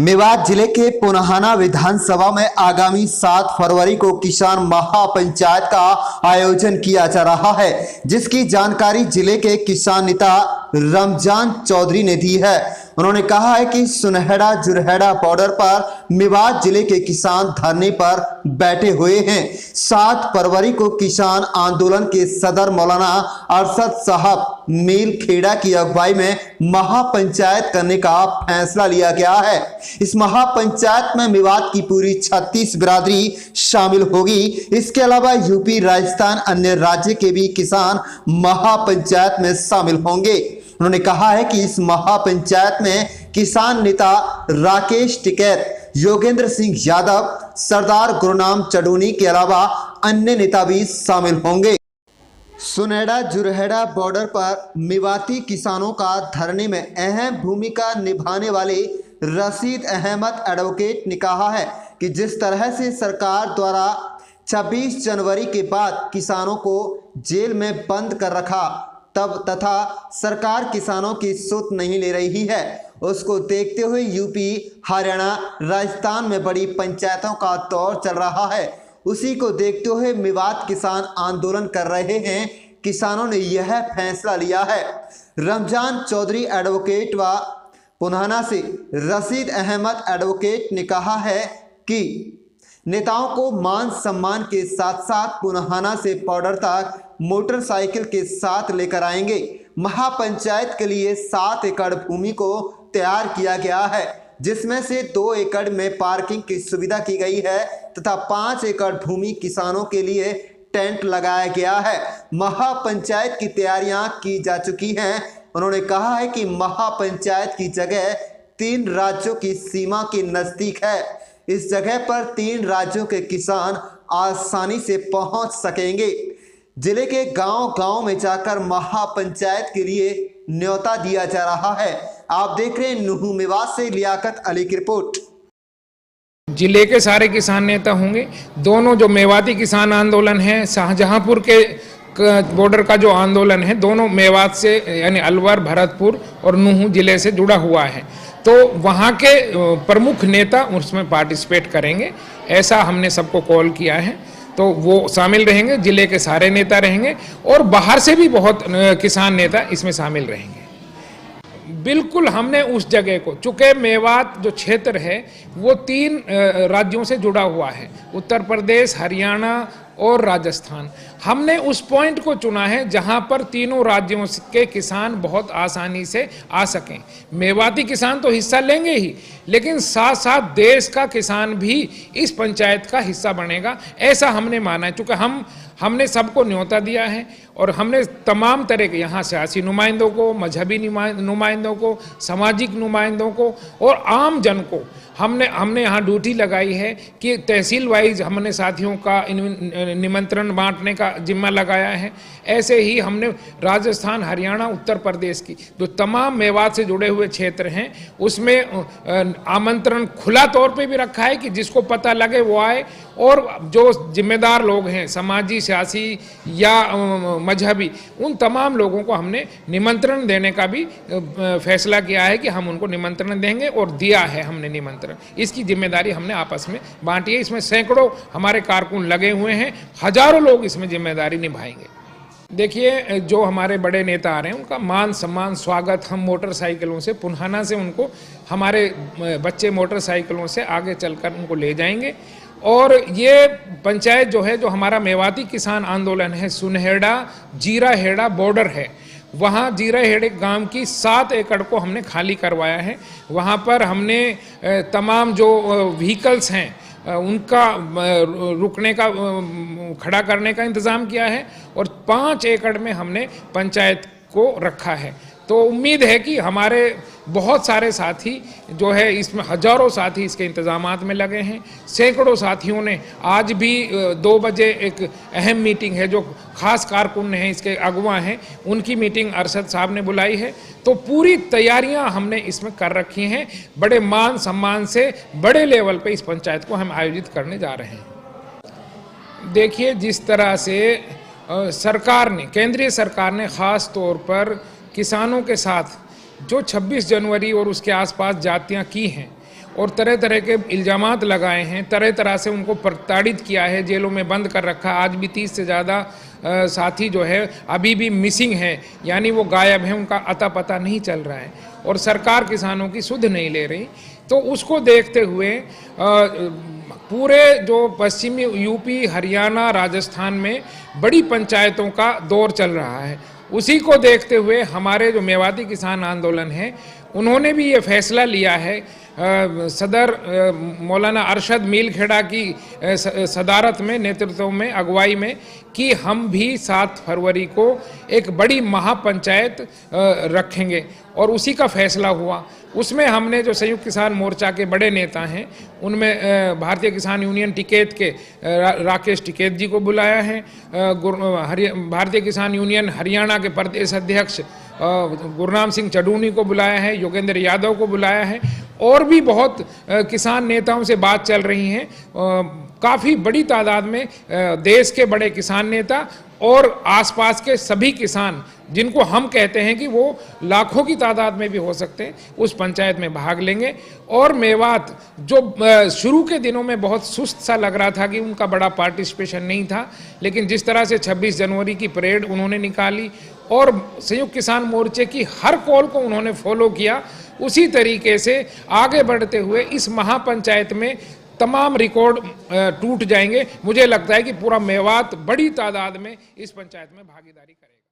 मेवात जिले के पुनहाना विधानसभा में आगामी 7 फरवरी को किसान महापंचायत का आयोजन किया जा रहा है, जिसकी जानकारी जिले के किसान नेता रमजान चौधरी ने दी है। उन्होंने कहा है कि सुनहेड़ा जुरहेड़ा बॉर्डर पर मेवात जिले के किसान धरने पर बैठे हुए हैं। 7 फरवरी को किसान आंदोलन के सदर मौलाना अरशद साहब मील खेड़ा की अगुवाई में महापंचायत करने का फैसला लिया गया है। इस महापंचायत में मेवात की पूरी 36 बिरादरी शामिल होगी। इसके अलावा यूपी, राजस्थान, अन्य राज्य के भी किसान महापंचायत में शामिल होंगे। उन्होंने कहा है कि इस महापंचायत में किसान नेता राकेश टिकैत, योगेंद्र सिंह यादव, सरदार गुरुनाम चडूनी के अलावा अन्य नेता भी शामिल होंगे। सुनहेड़ा जुरहेड़ा बॉर्डर पर मेवाती किसानों का धरने में अहम भूमिका निभाने वाले रशीद अहमद एडवोकेट ने कहा है कि जिस तरह से सरकार द्वारा 26 जनवरी के बाद किसानों को जेल में बंद कर रखा तब तथा सरकार किसानों की सुध नहीं ले रही है, उसको देखते हुए यूपी, हरियाणा, राजस्थान में बड़ी पंचायतों का दौर चल रहा है। उसी को देखते हुए मेवात किसान आंदोलन कर रहे हैं। किसानों ने यह फैसला लिया है। रमजान चौधरी एडवोकेट व पुनहाना से रशीद अहमद एडवोकेट ने कहा है कि नेताओं को मान सम्मान के साथ साथ पुनहाना से बॉर्डर तक मोटरसाइकिल के साथ लेकर आएंगे। महापंचायत के लिए 7 एकड़ भूमि को तैयार किया गया है, जिसमें से 2 एकड़ में पार्किंग की सुविधा की गई है तथा 5 एकड़ भूमि किसानों के लिए टेंट लगाया गया है। महापंचायत की तैयारियां की जा चुकी हैं। उन्होंने कहा है कि महापंचायत की जगह 3 राज्यों की सीमा के नजदीक है। इस जगह पर 3 राज्यों के किसान आसानी से पहुंच सकेंगे। जिले के गांव-गांव में जाकर महापंचायत के लिए न्योता दिया जा रहा है। आप देख रहे हैं नुहू मेवात से लियाकत अली की रिपोर्ट। जिले के सारे किसान नेता होंगे। दोनों जो मेवाती किसान आंदोलन है, शाहजहांपुर के बॉर्डर का जो आंदोलन है, दोनों मेवात से यानी अलवर, भरतपुर और नुहू जिले से जुड़ा हुआ है, तो वहाँ के प्रमुख नेता उसमें पार्टिसिपेट करेंगे। ऐसा हमने सबको कॉल किया है, तो वो शामिल रहेंगे। जिले के सारे नेता रहेंगे और बाहर से भी बहुत किसान नेता इसमें शामिल रहेंगे। बिल्कुल हमने उस जगह को, चूँकि मेवात जो क्षेत्र है वो 3 राज्यों से जुड़ा हुआ है, उत्तर प्रदेश, हरियाणा और राजस्थान। हमने उस पॉइंट को चुना है जहां पर तीनों राज्यों के किसान बहुत आसानी से आ सकें। मेवाती किसान तो हिस्सा लेंगे ही, लेकिन साथ साथ देश का किसान भी इस पंचायत का हिस्सा बनेगा, ऐसा हमने माना है। चूँकि हमने सबको न्योता दिया है और हमने तमाम तरह के यहाँ सियासी नुमाइंदों को, मजहबी नुमाइंदों को, सामाजिक नुमाइंदों को और आम जन को हमने यहाँ ड्यूटी लगाई है कि तहसील वाइज हमने साथियों का निमंत्रण बांटने का जिम्मा लगाया है। ऐसे ही हमने राजस्थान, हरियाणा, उत्तर प्रदेश की जो तमाम मेवात से जुड़े हुए क्षेत्र हैं उसमें आमंत्रण खुला तौर पे भी रखा है कि जिसको पता लगे वो आए, और जो जिम्मेदार लोग हैं समाजी, सियासी या मजहबी, उन तमाम लोगों को हमने निमंत्रण देने का भी फैसला किया है कि हम उनको निमंत्रण देंगे और दिया है हमने निमंत्रण। इसकी जिम्मेदारी हमने आपस में बांटी है। इसमें सैकड़ों हमारे कारकुन लगे हुए हैं, हजारों लोग इसमें जिम्मेदारी निभाएंगे। देखिए, जो हमारे बड़े नेता आ रहे हैं उनका मान सम्मान स्वागत हम मोटरसाइकिलों से, पुनहाना से उनको हमारे बच्चे मोटरसाइकिलों से आगे चलकर उनको ले जाएंगे। और ये पंचायत जो है, जो हमारा मेवाती किसान आंदोलन है, सुनहेड़ा जीराहेड़ा बॉर्डर है, वहाँ जीराहेड़े गांव की 7 एकड़ को हमने खाली करवाया है। वहाँ पर हमने तमाम जो व्हीकल्स हैं उनका रुकने का, खड़ा करने का इंतज़ाम किया है और 5 एकड़ में हमने पंचायत को रखा है। तो उम्मीद है कि हमारे बहुत सारे साथी जो है, इसमें हजारों साथी इसके इंतजामात में लगे हैं। सैकड़ों साथियों ने आज भी 2 बजे एक अहम मीटिंग है, जो खास कारकुन हैं, इसके अगवा हैं, उनकी मीटिंग अरशद साहब ने बुलाई है। तो पूरी तैयारियां हमने इसमें कर रखी हैं। बड़े मान सम्मान से बड़े लेवल पे इस पंचायत को हम आयोजित करने जा रहे हैं। देखिए, जिस तरह से सरकार ने, केंद्रीय सरकार ने ख़ास तौर पर किसानों के साथ जो 26 जनवरी और उसके आसपास जातियां की हैं, और तरह तरह के इल्ज़ामात लगाए हैं, तरह तरह से उनको प्रताड़ित किया है, जेलों में बंद कर रखा। आज भी 30 से ज़्यादा साथी जो है अभी भी मिसिंग हैं, यानी वो गायब हैं, उनका अता पता नहीं चल रहा है और सरकार किसानों की सुध नहीं ले रही। तो उसको देखते हुए पूरे जो पश्चिमी यूपी, हरियाणा, राजस्थान में बड़ी पंचायतों का दौर चल रहा है। उसी को देखते हुए हमारे जो मेवाती किसान आंदोलन है, उन्होंने भी ये फैसला लिया है सदर मौलाना अरशद मीलखेड़ा की सदारत में, नेतृत्व में, अगुवाई में, कि हम भी 7 फरवरी को एक बड़ी महापंचायत रखेंगे और उसी का फैसला हुआ। उसमें हमने जो संयुक्त किसान मोर्चा के बड़े नेता हैं, उनमें भारतीय किसान यूनियन टिकैत के राकेश टिकैत जी को बुलाया है, भारतीय किसान यूनियन हरियाणा के प्रदेश अध्यक्ष गुरनाम सिंह चडूनी को बुलाया है, योगेंद्र यादव को बुलाया है, और भी बहुत किसान नेताओं से बात चल रही हैं। काफ़ी बड़ी तादाद में देश के बड़े किसान नेता और आसपास के सभी किसान, जिनको हम कहते हैं कि वो लाखों की तादाद में भी हो सकते हैं, उस पंचायत में भाग लेंगे। और मेवात जो शुरू के दिनों में बहुत सुस्त सा लग रहा था कि उनका बड़ा पार्टिसिपेशन नहीं था, लेकिन जिस तरह से 26 जनवरी की परेड उन्होंने निकाली और संयुक्त किसान मोर्चे की हर कॉल को उन्होंने फॉलो किया, उसी तरीके से आगे बढ़ते हुए इस महापंचायत में तमाम रिकॉर्ड टूट जाएंगे। मुझे लगता है कि पूरा मेवात बड़ी तादाद में इस पंचायत में भागीदारी करेगा।